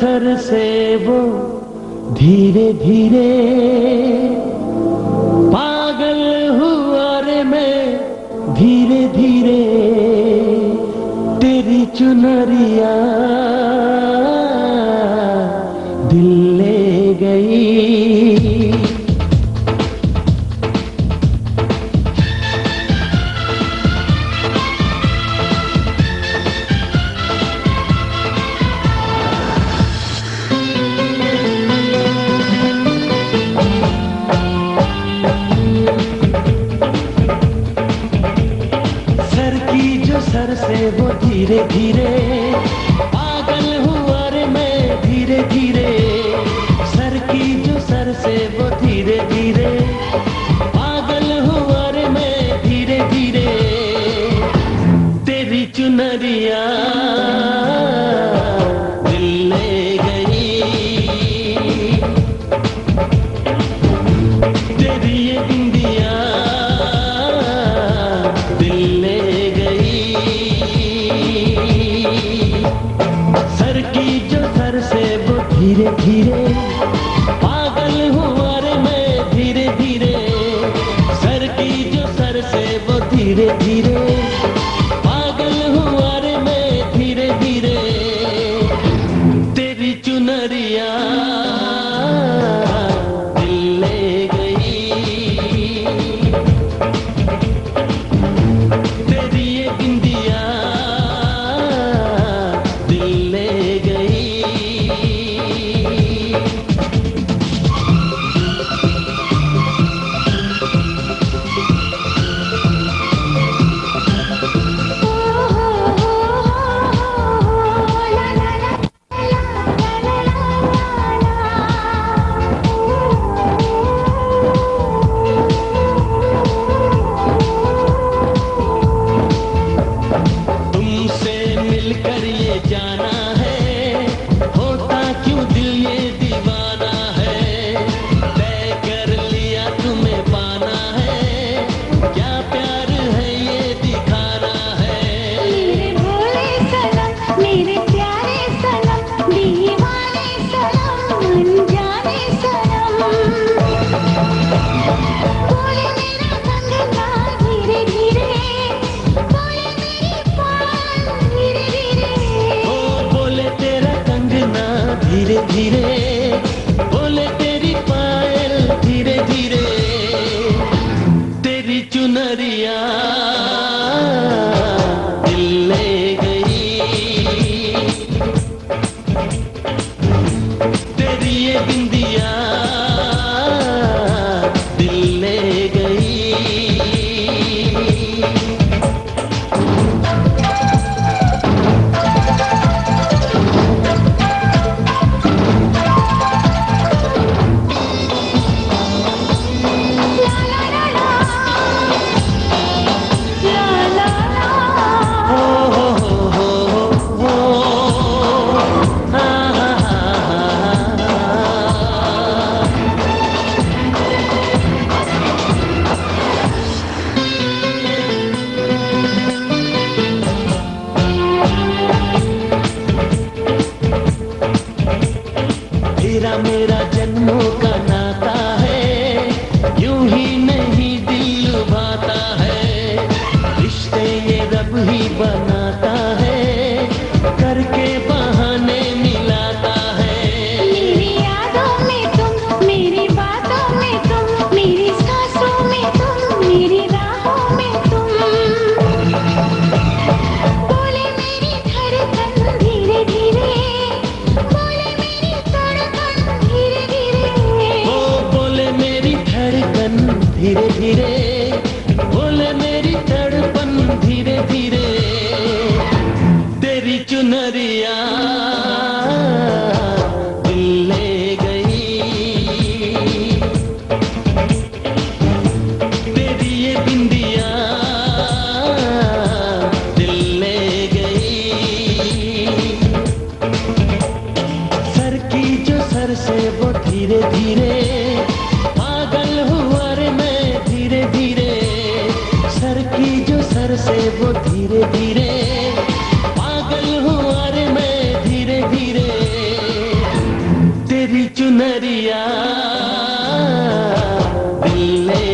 Sir से वो धीरे धीरे पागल हुआ रे मैं धीरे धीरे तेरी चुनरिया दिल ले गई। सर से वो धीरे धीरे पागल हुआ रे मैं धीरे धीरे सर की जो सर से वो धीरे धीरे पागल हुआ रे मैं धीरे धीरे तेरी चुनरिया दिल ले गई तेरी ये बिंदिया दिल ले सर की जो सर से वो धीरे धीरे पागल हुआ रे मैं धीरे धीरे सर की जो सर से वो धीरे धीरे पागल हुआ रे मैं धीरे धीरे तेरी चुनरिया दिल ले गई तेरी ये बिंदिया मिलकर ये जाना है होता क्यों दिल ये दीवाना है तय कर लिया तुम्हें पाना है क्या प्यार है ये दिखाना है मेरे भोले सनम मेरे प्यारे सनम दीवाने सनम अनजाने सनम बोले मेरा कंगना धीरे धीरे बोले मेरी पायल धीरे धीरे धीरे बोले तेरी पायल धीरे धीरे तेरी चुनरिया दिल ले गई तेरी ये बिंदिया दिल ले गई। तेरा मेरा जन्मों का नाता है यूं ही नहीं दिल लुभाता है रिश्ते ये रब ही बनाता है करके बहाने मिलाता है मेरी यादों में तुम मेरी बातों में तुम मेरी सांसों में तुम मेरी राहों में तुम बोले मेरी धड़कन धीरे धीरे बोले मेरी धड़कन धीरे धीरे बोले मेरी धड़कन धीरे धीरे बोले मेरी धड़कन धीरे धीरे तेरी चुनरिया दिल ले गई तेरी ये बिंदिया दिल ले गई सर की जो सर से वो धीरे धीरे पागल हुआ रे मैं धीरे धीरे सर की जो सर से वो धीरे धीरे पागल हुआ रे मैं धीरे धीरे चुनरिया दिल ने